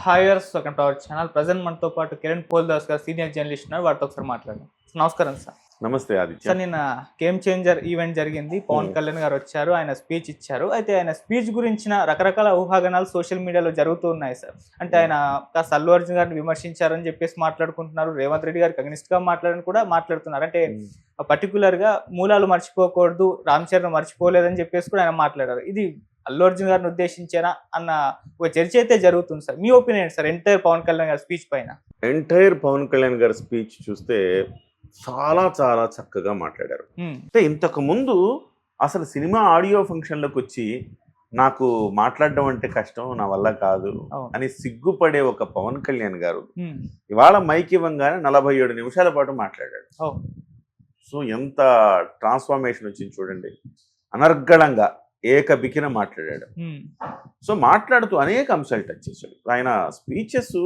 హాయర్స్ welcome to our channel. Present మనతో పాటు కిరణ్ పోల్దాస్ గారు సీనియర్ జర్నలిస్ట్ ఉన్నారు. వారితో ఒకసారి మాట్లాడదాం. నమస్కారం సార్. నమస్తే ఆదిత్య. సార్, నిన్న గేమ్ చేంజర్ ఈవెంట్ జరిగింది. పవన్ కళ్యాణ్ గారు వచ్చారు, ఆయన స్పీచ్ ఇచ్చారు. అయితే ఆయన స్పీచ్ గురించిన రకరకాల ఊహాగానాలు సోషల్ మీడియాలో జరుగుతూ ఉన్నాయి సార్. అంటే ఆయన కాస్త అల్లు అర్జున్ గారిని విమర్శించారని చెప్పేసి మాట్లాడుకుంటున్నారు. రేవంత్ రెడ్డి గారికి అగ్నిస్ట్ గా మాట్లాడని కూడా మాట్లాడుతున్నారు. అంటే పర్టికులర్ గా మూలాలు మర్చిపోకూడదు, రామ్ చరణ్ మర్చిపోలేదని చెప్పేసి కూడా ఆయన మాట్లాడారు. ఇది అల్లు అర్జున్ గారిని ఉద్దేశించేనా అన్న ఒక చర్చ అయితే జరుగుతుంది సార్. మీ opinion sir entire Pawan Kalyan గారి స్పీచ్ పైన? ఎంటైర్ పవన్ కళ్యాణ్ గారి స్పీచ్ చూస్తే చాలా చాలా చక్కగా మాట్లాడారు. అంటే ఇంతకు ముందు అసలు సినిమా ఆడియో ఫంక్షన్లకు వచ్చి నాకు మాట్లాడడం అంటే కష్టం, నా వల్ల కాదు అని సిగ్గుపడే ఒక పవన్ కళ్యాణ్ గారు ఇవాళ మైక్ ఇవ్వంగానే 47 నిమిషాల పాటు మాట్లాడాడు. సో ఎంత ట్రాన్స్ఫర్మేషన్ వచ్చింది చూడండి. అనర్గళంగా ఏకబికిన మాట్లాడాడు. సో మాట్లాడుతూ అనేక అంశాలు టచ్ చేశాడు. ఆయన స్పీచెస్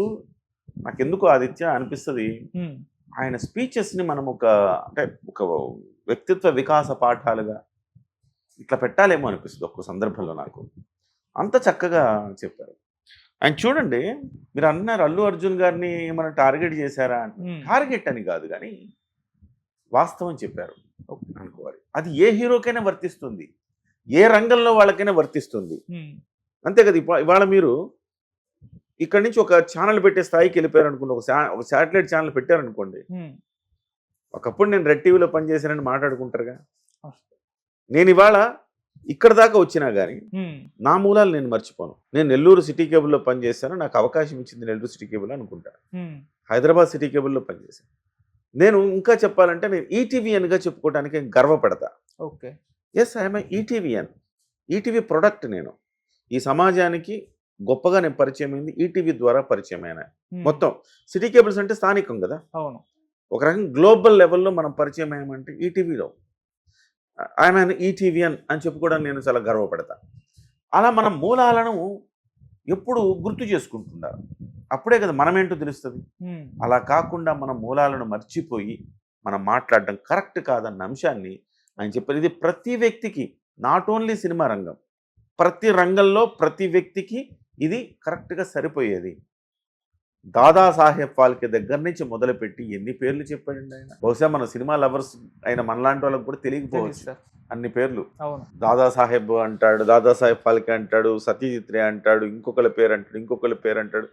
నాకెందుకు ఆదిత్య అనిపిస్తుంది, ఆయన స్పీచెస్ని మనం ఒక వ్యక్తిత్వ వికాస పాఠాలుగా ఇట్లా పెట్టాలేమో అనిపిస్తుంది ఒక్క సందర్భంలో. నాకు అంత చక్కగా చెప్పారు. ఆయన చూడండి, మీరు అన్నారు అల్లు అర్జున్ గారిని మనం టార్గెట్ చేశారా అంటే టార్గెట్ అని కాదు, కానీ వాస్తవం చెప్పారు అనుకోవాలి. అది ఏ హీరోకైనా వర్తిస్తుంది, ఏ రంగంలో వాళ్ళకైనా వర్తిస్తుంది. అంతే కదా. ఇవాళ మీరు ఇక్కడి నుంచి ఒక ఛానల్ పెట్టే స్థాయికి వెళ్ళిపోయారు అనుకోండి, ఒక శాటిలైట్ ఛానల్ పెట్టారనుకోండి. ఒకప్పుడు నేను రెడ్ టీవీలో పనిచేశానని మాట్లాడుకుంటారుగా. నేను ఇవాళ ఇక్కడ దాకా వచ్చినా కానీ నా మూలాలు నేను మర్చిపోను. నేను నెల్లూరు సిటీ కేబుల్లో పనిచేశాను, నాకు అవకాశం ఇచ్చింది నెల్లూరు సిటీ కేబుల్ అనుకుంటా. హైదరాబాద్ సిటీ కేబుల్లో పనిచేశాను. నేను ఇంకా చెప్పాలంటే నేను ఈటీవీఎన్గా చెప్పుకోవడానికి గర్వపడతా. Okay, yes, I am ETVian. ETV product. నేను ఈ సమాజానికి గొప్పగా నేను పరిచయం అయింది ఈటీవీ ద్వారా పరిచయం అయినా. మొత్తం సిటీ కేబుల్స్ అంటే స్థానికం కదా. అవును. ఒక రకంగా గ్లోబల్ లెవెల్లో మనం పరిచయం అయ్యామంటే ఈటీవీలో. ఐఎమ్ ఈటీవీఎన్ అని చెప్పుకోవడానికి నేను చాలా గర్వపడతా. అలా మన మూలాలను ఎప్పుడు గుర్తు చేసుకుంటున్నారు, అప్పుడే కదా మనమేంటో తెలుస్తుంది. అలా కాకుండా మన మూలాలను మర్చిపోయి మనం మాట్లాడడం కరెక్ట్ కాదన్న అంశాన్ని ఆయన చెప్పారు. ఇది ప్రతి వ్యక్తికి, నాట్ ఓన్లీ సినిమా రంగం, ప్రతి రంగంలో ప్రతి వ్యక్తికి ఇది కరెక్ట్గా సరిపోయేది. దాదాసాహెబ్ ఫాల్కే దగ్గర నుంచి మొదలుపెట్టి ఎన్ని పేర్లు చెప్పాడండి ఆయన. బహుశా మన సినిమా లవర్స్ అయిన మనలాంటి వాళ్ళకి కూడా తెలియకపోవచ్చు అన్ని పేర్లు. దాదాసాహెబ్ అంటాడు, దాదాసాహెబ్ ఫాల్కే అంటాడు, సత్యజిత్ రే అంటాడు, ఇంకొకరి పేరు అంటాడు.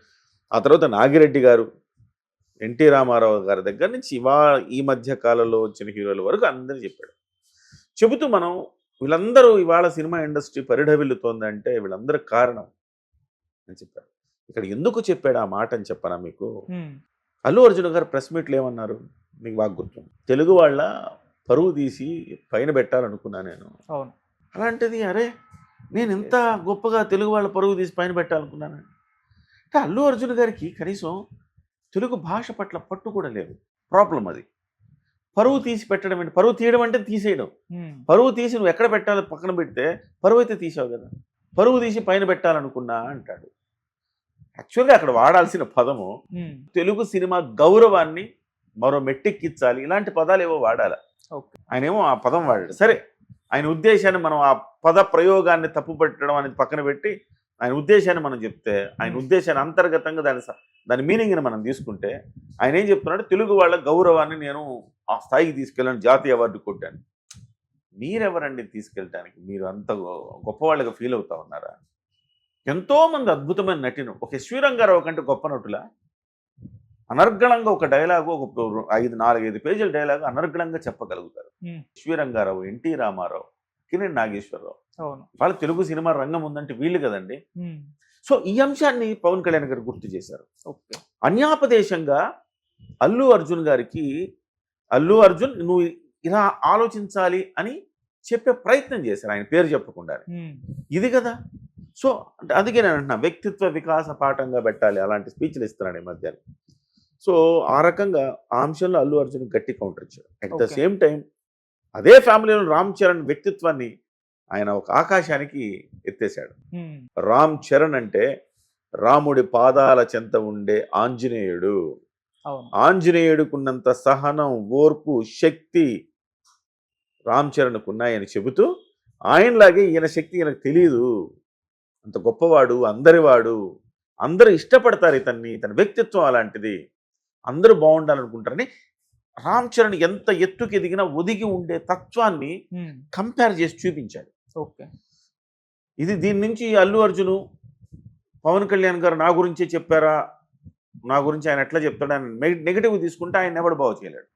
ఆ తర్వాత నాగిరెడ్డి గారు, ఎన్టీ రామారావు గారి దగ్గర నుంచి ఈ మధ్య కాలంలో వచ్చిన హీరోల వరకు అందరూ చెప్పాడు. చెబుతూ మనం వీళ్ళందరూ ఇవాళ సినిమా ఇండస్ట్రీ పరిఢవిల్లుతోందంటే వీళ్ళందరూ కారణం అని చెప్పాడు. ఇక్కడ ఎందుకు చెప్పాడు ఆ మాట అని చెప్పనా మీకు. అల్లు అర్జున్ గారు ప్రెస్ మీట్లు ఏమన్నారు మీకు బాగా గుర్తు. తెలుగు వాళ్ళ పరువు తీసి పైన పెట్టాలనుకున్నా నేను. అలాంటిది అరే నేను ఎంత గొప్పగా తెలుగు వాళ్ళ పరువు తీసి పైన పెట్టాలనుకున్నాను అంటే అల్లు అర్జున్ గారికి కనీసం తెలుగు భాష పట్ల పట్టు కూడా లేదు. ప్రాబ్లం అది. పరువు తీసి పెట్టడం అంటే, పరువు తీయడం అంటే తీసేయడం. పరువు తీసి నువ్వు ఎక్కడ పెట్టాలో పక్కన పెడితే పరువు అయితే తీసావు కదా, పరువు తీసి పైన పెట్టాలనుకున్నా అంటాడు. యాక్చువల్గా అక్కడ వాడాల్సిన పదము తెలుగు సినిమా గౌరవాన్ని మరో మెట్టెక్కించాలి, ఇలాంటి పదాలు ఏవో వాడాలి. ఆయన ఏమో ఆ పదం వాడాడు. సరే, ఆయన ఉద్దేశాన్ని మనం ఆ పద ప్రయోగాన్ని తప్పు పెట్టడం అనేది పక్కన పెట్టి ఆయన ఉద్దేశాన్ని మనం చెప్తే, ఆయన ఉద్దేశాన్ని అంతర్గతంగా దాని మీనింగ్ని మనం తీసుకుంటే ఆయన ఏం చెప్తున్నాడు, తెలుగు వాళ్ళ గౌరవాన్ని నేను ఆ స్థాయికి తీసుకెళ్ళాను, జాతీయ అవార్డు కొట్టాను. మీరెవరండి తీసుకెళ్ళటానికి? మీరు అంత గొప్పవాళ్ళగా ఫీల్ అవుతా ఉన్నారా? ఎంతోమంది అద్భుతమైన నటిను, ఒక ఎస్వి రంగారావు కంటే గొప్ప నటుల అనర్గళంగా ఒక డైలాగు, ఒక 4-5 పేజీల డైలాగు అనర్గళంగా చెప్పగలుగుతారు. S V Rangarao, N T Ramarao, Kiran Nageswararao. వాళ్ళ తెలుగు సినిమా రంగం ఉందంటే వీళ్ళు కదండి. సో ఈ అంశాన్ని పవన్ కళ్యాణ్ గారు గుర్తు చేశారు. అన్యాపదేశంగా అల్లు అర్జున్ గారికి, అల్లు అర్జున్ నువ్వు ఇలా ఆలోచించాలి అని చెప్పే ప్రయత్నం చేశారు ఆయన పేరు చెప్పకుండా. ఇది కదా. సో అంటే అందుకే నేను అంటున్నా, వ్యక్తిత్వ వికాస పాఠంగా పెట్టాలి అలాంటి స్పీచ్లు ఇస్తున్నాడు ఈ మధ్య. సో ఆ రకంగా ఆ అంశంలో అల్లు అర్జున్ గట్టి కౌంటర్ ఇచ్చాడు. అట్ ద సేమ్ టైం అదే ఫ్యామిలీలో రామ్ చరణ్ వ్యక్తిత్వాన్ని ఆయన ఒక ఆకాశానికి ఎత్తేశాడు. రామ్ చరణ్ అంటే రాముడి పాదాల చెంత ఉండే ఆంజనేయుడు. ఆంజనేయుడుకున్నంత సహనం, ఓర్పు, శక్తి రామ్ చరణ్కు ఉన్నాయని చెబుతూ ఆయనలాగే ఈయన శక్తి ఈయనకు తెలియదు, అంత గొప్పవాడు, అందరివాడు, అందరూ ఇష్టపడతారు ఇతన్ని, ఇతని వ్యక్తిత్వం అలాంటిది, అందరూ బాగుండాలనుకుంటారని రామ్ చరణ్ ఎంత ఎత్తుకి ఎదిగినా ఒదిగి ఉండే తత్వాన్ని కంపేర్ చేసి చూపించాడు. ఓకే. దీని నుంచి అల్లు అర్జును, పవన్ కళ్యాణ్ గారు నా గురించే చెప్పారా, నా గురించి ఆయన ఎట్లా చెప్తాడని నెగిటివ్ తీసుకుంటే ఆయన ఎవడు బాగు చేయలేడు.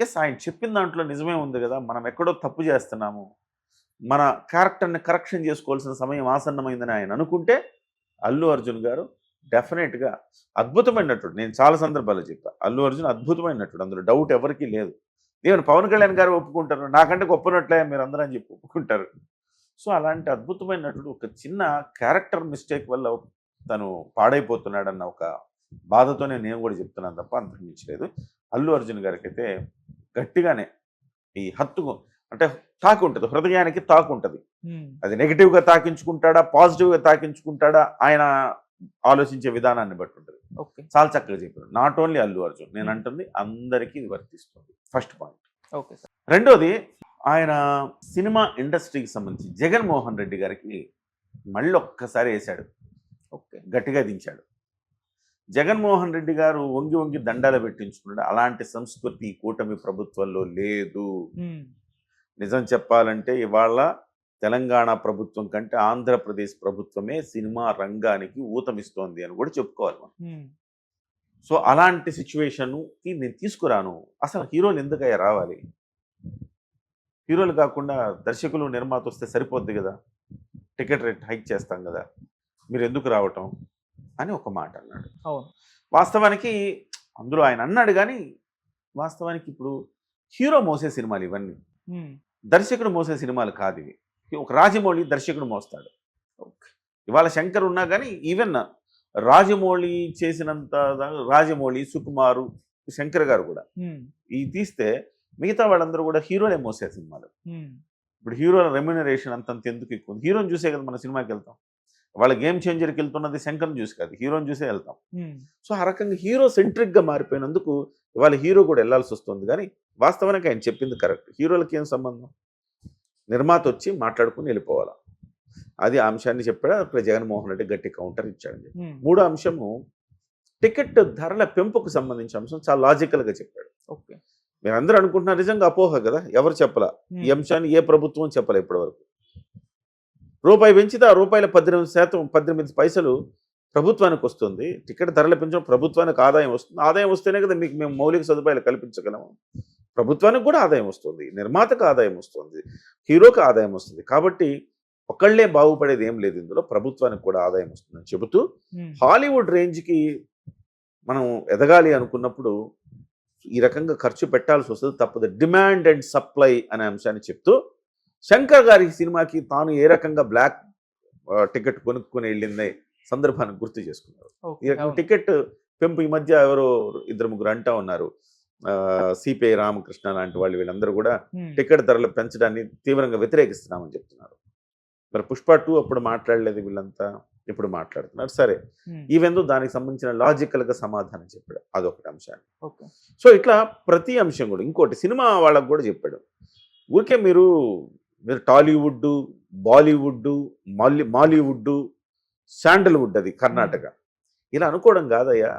ఎస్, ఆయన చెప్పిన దాంట్లో నిజమే ఉంది కదా, మనం ఎక్కడో తప్పు చేస్తున్నాము, మన క్యారెక్టర్ని కరెక్షన్ చేసుకోవాల్సిన సమయం ఆసన్నమైందని ఆయన అనుకుంటే అల్లు అర్జున్ గారు డెఫినెట్గా అద్భుతమైన నటుడు. నేను చాలా సందర్భాల్లో చెప్పా, అల్లు అర్జున్ అద్భుతమైన నటుడు, అందులో డౌట్ ఎవరికీ లేదు. ఈవెన్ పవన్ కళ్యాణ్ గారు ఒప్పుకుంటారు, నాకంటే గొప్ప నటులే మీరు అందరూ అని చెప్పి ఒప్పుకుంటారు. సో అలాంటి అద్భుతమైన నటుడు ఒక చిన్న క్యారెక్టర్ మిస్టేక్ వల్ల తను పాడైపోతున్నాడన్న ఒక బాధతోనే నేను కూడా చెప్తున్నాను తప్ప అంతకు మించలేదు. అల్లు అర్జున్ గారికి అయితే గట్టిగానే ఈ హత్తుకు అంటే తాకు ఉంటుంది, హృదయానికి తాకు ఉంటుంది. అది నెగిటివ్గా తాకించుకుంటాడా, పాజిటివ్గా తాకించుకుంటాడా, ఆయన ఆలోచించే విధానాన్ని బట్టి ఉంటుంది. చాలా చక్కగా చెప్పారు. నాట్ ఓన్లీ అల్లు అర్జున్, నేను అంటుంది అందరికీ ఇది వర్తిస్తుంది. First point. Okay sir. రెండోది, ఆయన సినిమా ఇండస్ట్రీకి సంబంధించి జగన్మోహన్ రెడ్డి గారికి మళ్ళీ ఒక్కసారి వేశాడు, గట్టిగా దించాడు. జగన్మోహన్ రెడ్డి గారు వంగి వంగి దండాలు పెట్టించుకున్నాడు. అలాంటి సంస్కృతి కూటమి ప్రభుత్వంలో లేదు. నిజం చెప్పాలంటే ఇవాళ తెలంగాణ ప్రభుత్వం కంటే ఆంధ్రప్రదేశ్ ప్రభుత్వమే సినిమా రంగానికి ఊతమిస్తోంది అని కూడా చెప్పుకోవాలి మనం. సో అలాంటి సిచ్యువేషన్కి నేను తీసుకురాను. అసలు హీరోలు ఎందుకయ్యా రావాలి? హీరోలు కాకుండా దర్శకులు, నిర్మాత వస్తే సరిపోద్ది కదా, టికెట్ రేట్ హైక్ చేస్తాం కదా, మీరు ఎందుకు రావటం అని ఒక మాట అన్నాడు. వాస్తవానికి అందులో ఆయన అన్నాడు, కానీ వాస్తవానికి ఇప్పుడు హీరో మోసే సినిమాలు ఇవన్నీ, దర్శకుడు మోసే సినిమాలు కాదు ఇవి. ఒక రాజమౌళి దర్శకుడు మోస్తాడు. ఇవాళ శంకర్ ఉన్నా కానీ ఈవెన్ రాజమౌళి చేసినంత, రాజమౌళి, సుకుమారు, శంకర్ గారు కూడా ఈ తీస్తే మిగతా వాళ్ళందరూ కూడా హీరోలే మోసే సినిమాలు. ఇప్పుడు హీరోల రెమ్యునరేషన్ అంతంత ఎందుకు ఎక్కువ? హీరోని చూసే కదా మన సినిమాకి వెళ్తాం. వాళ్ళ గేమ్ చేంజర్కి వెళ్తున్నది శంకర్ని చూసి కాదు, హీరోని చూసే వెళ్తాం. సో ఆ రకంగా హీరో సెంట్రిక్గా మారిపోయినందుకు ఇవాళ హీరో కూడా వెళ్ళాల్సి వస్తుంది. కానీ వాస్తవానికి ఆయన చెప్పింది కరెక్ట్. హీరోలకి ఏం సంబంధం? నిర్మాత వచ్చి మాట్లాడుకుని వెళ్ళిపోవాలా, అది ఆ అంశాన్ని చెప్పాడు. అక్కడ జగన్మోహన్ రెడ్డి గట్టి కౌంటర్ ఇచ్చాడు. మూడో అంశము టికెట్ ధరల పెంపుకు సంబంధించిన అంశం చాలా లాజికల్గా చెప్పాడు. మీరు అందరూ అనుకుంటున్నారు, నిజంగా అపోహ కదా, ఎవరు చెప్పలా ఈ అంశాన్ని, ఏ ప్రభుత్వం చెప్పలే ఇప్పటివరకు. రూపాయి పెంచితే ఆ రూపాయల 18 పైసలు ప్రభుత్వానికి వస్తుంది. టికెట్ ధరలు పెంచడం ప్రభుత్వానికి ఆదాయం వస్తుంది. ఆదాయం వస్తేనే కదా మీకు మేము మౌలిక సదుపాయాలు కల్పించగలము. ప్రభుత్వానికి కూడా ఆదాయం వస్తుంది, నిర్మాతకు ఆదాయం వస్తుంది, హీరోకి ఆదాయం వస్తుంది. కాబట్టి ఒకళ్ళే బాగుపడేది ఏం లేదు, ఇందులో ప్రభుత్వానికి కూడా ఆదాయం వస్తుందని చెబుతూ హాలీవుడ్ రేంజ్కి మనం ఎదగాలి అనుకున్నప్పుడు ఈ రకంగా ఖర్చు పెట్టాల్సి వస్తుంది, తప్పదు. డిమాండ్ అండ్ సప్లై అనే అంశాన్ని చెప్తూ శంకర్ గారి సినిమాకి తాను ఏ రకంగా బ్లాక్ టికెట్ కొనుక్కొని వెళ్ళింది సందర్భాన్ని గుర్తు చేసుకున్నారు. ఈ రకంగా టికెట్ పెంపు ఈ మధ్య ఎవరో 2-3 అంటా ఉన్నారు, సిపిఐ రామకృష్ణ లాంటి వాళ్ళు, వీళ్ళందరూ కూడా టికెట్ ధరలు పెంచడాన్ని తీవ్రంగా వ్యతిరేకిస్తున్నామని చెప్తున్నారు. మరి పుష్ప 2 అప్పుడు మాట్లాడలేదు, వీళ్ళంతా ఇప్పుడు మాట్లాడుతున్నారు. సరే, ఈవెందో దానికి సంబంధించిన లాజికల్గా సమాధానం చెప్పాడు, అదొకటి అంశాన్ని. సో ఇట్లా ప్రతి అంశం కూడా, ఇంకోటి సినిమా వాళ్ళకు కూడా చెప్పాడు. ఊరికే మీరు టాలీవుడ్, బాలీవుడ్, మాలీవుడ్, శాండల్వుడ్, అది కర్ణాటక, ఇలా అనుకోవడం కాదయ్యా.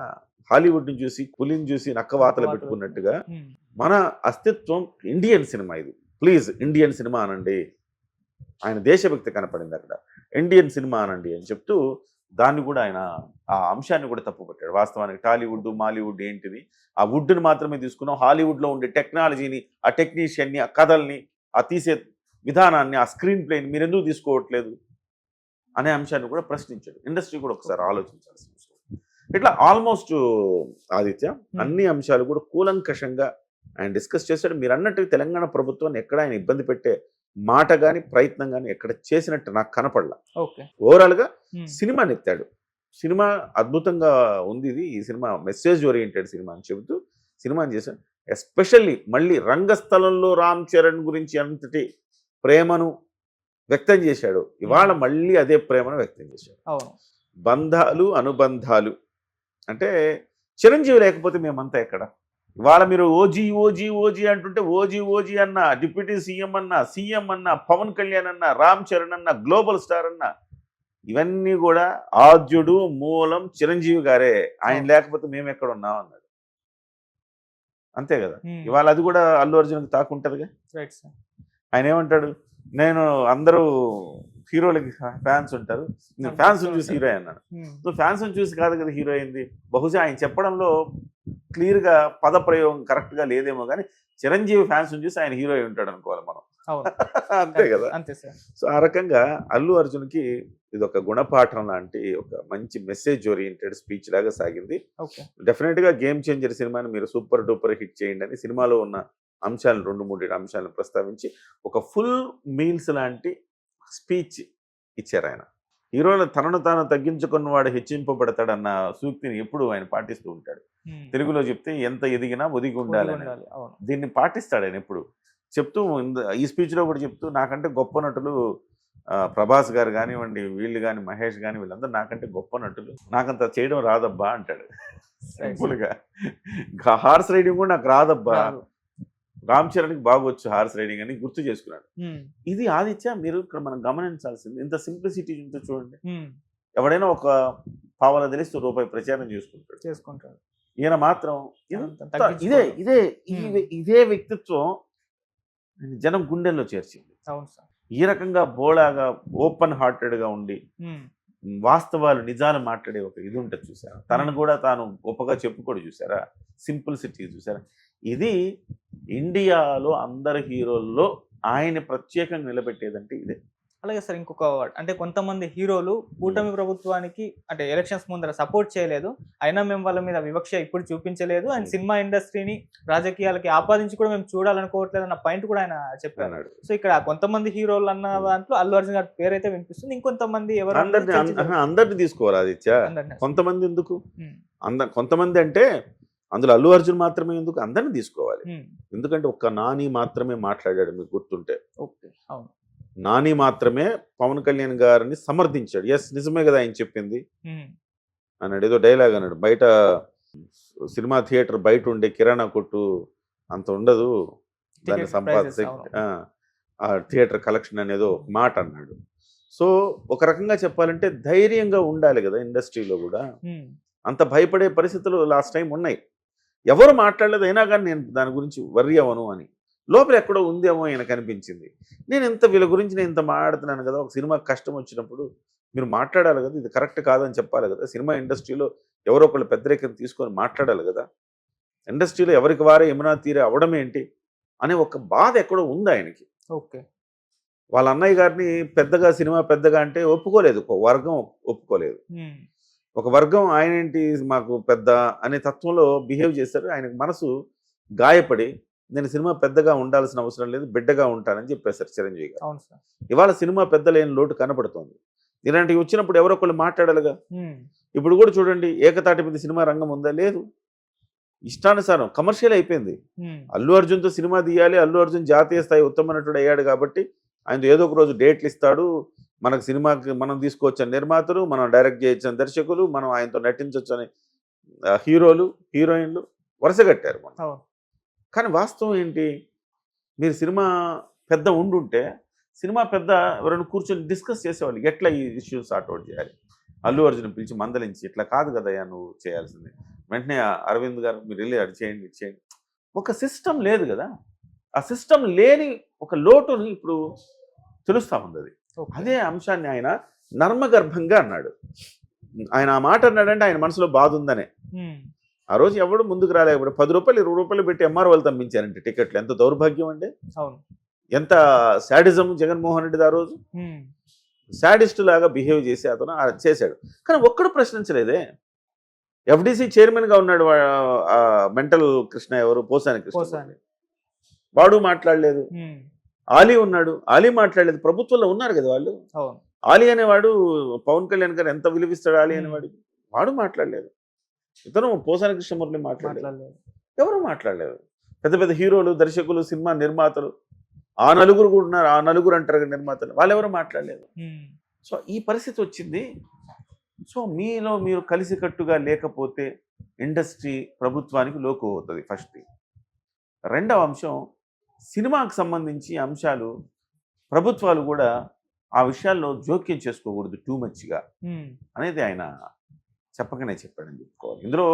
హాలీవుడ్ని చూసి, పులిని చూసి నక్కవాతలు పెట్టుకున్నట్టుగా మన అస్తిత్వం ఇండియన్ సినిమా. ఇది ప్లీజ్ ఇండియన్ సినిమా అనండి. ఆయన దేశభక్తి కనపడింది అక్కడ, ఇండియన్ సినిమా అనండి అని చెప్తూ దాన్ని కూడా ఆయన ఆ అంశాన్ని కూడా తప్పుపట్టాడు. వాస్తవానికి టాలీవుడ్, మాలీవుడ్ ఏంటిది, ఆ వుడ్ని మాత్రమే తీసుకున్నాం. హాలీవుడ్లో ఉండే టెక్నాలజీని, ఆ టెక్నీషియన్ని, ఆ కథల్ని, ఆ తీసే విధానాన్ని, ఆ స్క్రీన్ ప్లేని మీరు ఎందుకు తీసుకోవట్లేదు అనే అంశాన్ని కూడా ప్రశ్నించాడు. ఇండస్ట్రీ కూడా ఒకసారి ఆలోచించాల్సిన అవసరం. ఇట్లా ఆల్మోస్ట్ ఆదిత్య అన్ని అంశాలు కూడా కూలంకషంగా ఆయన డిస్కస్ చేశాడు. మీరు అన్నట్టు తెలంగాణ ప్రభుత్వాన్ని ఎక్కడ ఆయన ఇబ్బంది పెట్టే మాట కానీ ప్రయత్నం కానీ ఎక్కడ చేసినట్టు నాకు కనపడలా. ఓవరాల్గా సినిమాని ఎత్తాడు. సినిమా అద్భుతంగా ఉంది, ఈ సినిమా మెసేజ్ ఓరియంటెడ్ సినిమా అని చెబుతూ సినిమాని చేశాడు. ఎస్పెషల్లీ మళ్ళీ రంగస్థలంలో రామ్ చరణ్ గురించి అంతటి ప్రేమను వ్యక్తం చేశాడు. ఇవాళ మళ్ళీ అదే ప్రేమను వ్యక్తం చేశాడు. బంధాలు, అనుబంధాలు అంటే చిరంజీవి లేకపోతే మేమంతా ఎక్కడ? ఇవాళ మీరు ఓజీ ఓజీ ఓజీ అంటుంటే ఓజీ ఓజీ అన్న, డిప్యూటీ సీఎం అన్న, సీఎం అన్న, పవన్ కళ్యాణ్ అన్న, రామ్ చరణ్ అన్న, గ్లోబల్ స్టార్ అన్న, ఇవన్నీ కూడా ఆద్యుడు మూలం చిరంజీవి గారే, ఆయన అవును. లేకపోతే మేము ఎక్కడ ఉన్నాం అన్నాడు. అంతే కదా. హ్మ్. ఇవాళ అది కూడా అల్లు అర్జున్కి తాకుంటదిగా. Right sir. ఆయన ఏమంటాడు, నేను అందరూ హీరోలకి ఫ్యాన్స్ ఉంటారు, నేను ఫ్యాన్స్ చూసి హీరో అన్నాడు. హ్మ్. సో ఫ్యాన్స్ చూసి కాదు కదా హీరో అయింది. బహుశా ఆయన చెప్పడంలో క్లియర్గా పదప్రయోగం కరెక్ట్గా లేదేమో కానీ చిరంజీవి ఫ్యాన్స్ చూసి ఆయన హీరో అయి ఉంటాడు అనుకోవాలి మనం. అవును. అంతే కదా. అంతే సార్. సో ఆ రకంగా అల్లు అర్జున్కి ఇది ఒక గుణపాఠం లాంటి ఒక మంచి మెసేజ్ ఓరియంటెడ్ స్పీచ్ లాగా సాగింది. ఓకే. డెఫినెట్గా గేమ్ చేంజర్ సినిమాని మీరు సూపర్ డూపర్ హిట్ చేయండి అని సినిమాలో ఉన్న అంశాలను 2-3 అంశాలను ప్రస్తావించి ఒక ఫుల్ మీల్స్ లాంటి స్పీచ్ ఇచ్చారు ఆయన. హీరోలు తనను తాను తగ్గించుకున్నవాడు హెచ్చింపబడతాడన్న సూక్తిని ఎప్పుడు ఆయన పాటిస్తూ ఉంటాడు. హ్మ్. తెలుగులో చెప్తే ఎంత ఎదిగినా ఒదిగి ఉండాలని. ఉండాలి. అవును. దీన్ని పాటిస్తాడు ఆయన ఎప్పుడు. చెప్తూ ఈ స్పీచ్లో కూడా చెప్తూ నాకంటే గొప్ప నటులు ప్రభాస్ గారు కానివ్వండి, వీళ్ళు కానీ మహేష్ కానీ వీళ్ళందరూ నాకంటే గొప్ప నటులు, నాకంత చేయడం రాదబ్బా అంటాడు సింపుల్గా. హార్స్ రైడింగ్ కూడా నాకు రాదబ్బా, రాదు. రామ్ చరణ్కి బాగొచ్చు హార్స్ రైడింగ్ అని గుర్తు చేసుకున్నాడు. హ్మ్. ఇది ఆదిత్య మీరు ఇక్కడ మనం గమనించాల్సింది. ఇంత సింప్లిసిటీ ఉంటే చూడండి. హ్మ్. ఎవడైనా ఒక పావల తెలిస్తే రూపాయి ప్రచారం చేసుకుంటాడు. ఈయన మాత్రం అంత ఇంత తగ్గించుకోడు. ఇదే వ్యక్తిత్వం జనం గుండెల్లో చేర్చింది. అవును సార్. ఈ రకంగా బోళాగా ఓపెన్ హార్టెడ్గా ఉండి హ్మ్. వాస్తవాలు నిజాలు మాట్లాడే ఒక ఇది ఉంటుంది చూసారా, తనను కూడా తాను గొప్పగా చెప్పుకోడు చూసారా, సింపుల్సిటీ చూసారా. ఇది ఇండియాలో అందరి హీరోల్లో ఆయన ప్రత్యేకంగా నిలబెట్టేదంటే ఇదే. అలాగే సార్ ఇంకొక అంటే కొంతమంది హీరోలు కూటమి ప్రభుత్వానికి అంటే ఎలక్షన్స్ ముందర సపోర్ట్ చేయలేదు. అయినా మేము వాళ్ళ మీద వివక్ష ఇప్పుడు చూపించలేదు. ఆయన సినిమా ఇండస్ట్రీని రాజకీయాలకి ఆపాదించి కూడా మేము చూడాలనుకోవట్లేదు అన్న పాయింట్ కూడా ఆయన చెప్పారు. అన్నాడు. సో ఇక్కడ కొంతమంది హీరోలు అన్న దాంట్లో అల్లు అర్జున్ గారి పేరు అయితే వినిపిస్తుంది. ఇంకొంతమంది ఎవరు అందరిని తీసుకోవాలి ఆదిత్య, కొంతమంది ఎందుకు? కొంతమంది అంటే అందులో అల్లు అర్జున్ మాత్రమే ఎందుకు, అందరిని తీసుకోవాలి. ఎందుకంటే ఒక్క నాని మాత్రమే మాట్లాడాడు, మీకు గుర్తుంటే. ఓకే. అవును. నాని మాత్రమే పవన్ కళ్యాణ్ గారిని సమర్థించాడు. ఎస్ నిజమే కదా ఆయన చెప్పింది అన్నాడు. ఏదో డైలాగ్ అన్నాడు, బయట సినిమా థియేటర్ బయట ఉండే కిరాణా కొట్టు అంత ఉండదు దాన్ని ఆ థియేటర్ కలెక్షన్ అనేదో ఒక మాట అన్నాడు. సో ఒక రకంగా చెప్పాలంటే ధైర్యంగా ఉండాలి కదా ఇండస్ట్రీలో కూడా. అంత భయపడే పరిస్థితులు లాస్ట్ టైం ఉన్నాయి. ఎవరు మాట్లాడలేదు, అయినా కానీ నేను దాని గురించి వర్రీ అవ్వను అని లోపల ఎక్కడో ఉందేమో ఆయనకు అనిపించింది. వీళ్ళ గురించి నేను ఇంత మాట్లాడుతున్నాను కదా, ఒక సినిమా కష్టం వచ్చినప్పుడు మీరు మాట్లాడాలి కదా, ఇది కరెక్ట్ కాదని చెప్పాలి కదా. సినిమా ఇండస్ట్రీలో ఎవరో ఒకళ్ళు పెద్దరికం తీసుకొని మాట్లాడాలి కదా. ఇండస్ట్రీలో ఎవరికి వారే యమునా తీరే అవడం ఏంటి అనే ఒక బాధ ఎక్కడో ఉంది ఆయనకి. ఓకే. వాళ్ళ అన్నయ్య గారిని పెద్దగా సినిమా పెద్దగా అంటే ఒప్పుకోలేదు, ఒక వర్గం ఒప్పుకోలేదు. ఒక వర్గం ఆయన ఏంటి మాకు పెద్ద అనే తత్వంలో బిహేవ్ చేశారు. ఆయనకు మనసు గాయపడి నేను సినిమా పెద్దగా ఉండాల్సిన అవసరం లేదు, బిడ్డగా ఉంటానని చెప్పేశారు చిరంజీవి గారు. ఇవాళ సినిమా పెద్ద లేని లోటు కనపడుతోంది. ఇలాంటివి వచ్చినప్పుడు ఎవరో ఒకళ్ళు మాట్లాడాలిగా. ఇప్పుడు కూడా చూడండి, ఏకతాటి మీద సినిమా రంగం ఉందా? లేదు. ఇష్టానుసారం కమర్షియల్ అయిపోయింది. అల్లు అర్జున్తో సినిమా తీయాలి, అల్లు అర్జున్ జాతీయ స్థాయి ఉత్తమ నటుడు అయ్యాడు కాబట్టి ఆయన ఏదో ఒక రోజు డేట్లు ఇస్తాడు, మనకు సినిమాకి మనం తీసుకోవచ్చని నిర్మాతలు, మనం డైరెక్ట్ చేయొచ్చని దర్శకులు, మనం ఆయనతో నటించవచ్చు అని హీరోలు హీరోయిన్లు వరుసగట్టారు మనం. కానీ వాస్తవం ఏంటి, మీరు సినిమా పెద్ద ఉండుంటే సినిమా పెద్ద ఎవరైనా కూర్చొని డిస్కస్ చేసేవాళ్ళు, ఎట్లా ఈ ఇష్యూస్ సార్ట్అవుట్ చేయాలి. అల్లు అర్జున్ పిలిచి మందలించి ఇట్లా కాదు కదయ్యా నువ్వు చేయాల్సింది, వెంటనే అరవింద్ గారు మీరు వెళ్ళి అది చేయండి ఇది చేయండి. ఒక సిస్టమ్ లేదు కదా. ఆ సిస్టమ్ లేని ఒక లోటుని ఇప్పుడు తెలుస్తూ ఉంది. అది అదే అంశాన్ని ఆయన నర్మగర్భంగా అన్నాడు. ఆయన ఆ మాట అన్నాడంటే ఆయన మనసులో బాధ ఉందనే. ఆ రోజు ఎవడు ముందుకు రాలేకపోతే 10 రూపాయలు 20 రూపాయలు పెట్టి ఎంఆర్ వాళ్ళు తమ్మించారంటే టికెట్లు. ఎంత దౌర్భాగ్యం అండి, ఎంత శాడిజం జగన్మోహన్ రెడ్డి ఆ రోజు. శాడిస్ట్ లాగా బిహేవ్ చేసి అతను చేశాడు. కానీ ఒక్కడు ప్రశ్నించలేదే. ఎఫ్డిసి చైర్మన్గా ఉన్నాడు మెంటల్ కృష్ణ, ఎవరు పోసాని కృష్ణ, వాడు మాట్లాడలేదు. ఆలీ ఉన్నాడు, ఆలీ మాట్లాడలేదు. ప్రభుత్వంలో ఉన్నారు కదా వాళ్ళు. ఆలీ అనేవాడు పవన్ కళ్యాణ్ గారు ఎంత విలువిస్తాడు ఆలీ అనేవాడికి, వాడు మాట్లాడలేదు. ఇతను పోసాని కృష్ణమూర్తి మాట్లాడలేదు, ఎవరు మాట్లాడలేదు. పెద్ద పెద్ద హీరోలు, దర్శకులు, సినిమా నిర్మాతలు, ఆ నలుగురు కూడా ఉన్నారు. ఆ నలుగురు అంటారు కదా నిర్మాతలు, వాళ్ళు ఎవరు మాట్లాడలేదు. సో ఈ పరిస్థితి వచ్చింది. సో మీలో మీరు కలిసికట్టుగా లేకపోతే ఇండస్ట్రీ ప్రభుత్వానికి లోకు అవుతుంది ఫస్ట్ థింగ్. రెండవ అంశం, సినిమాకు సంబంధించి అంశాలు ప్రభుత్వాలు కూడా ఆ విషయాల్లో జోక్యం చేసుకోకూడదు టూ మచ్గా ఉమ్. అనేది ఆయన చెప్పకనే చెప్పాడని చెప్పుకోవాలి. ఇందులో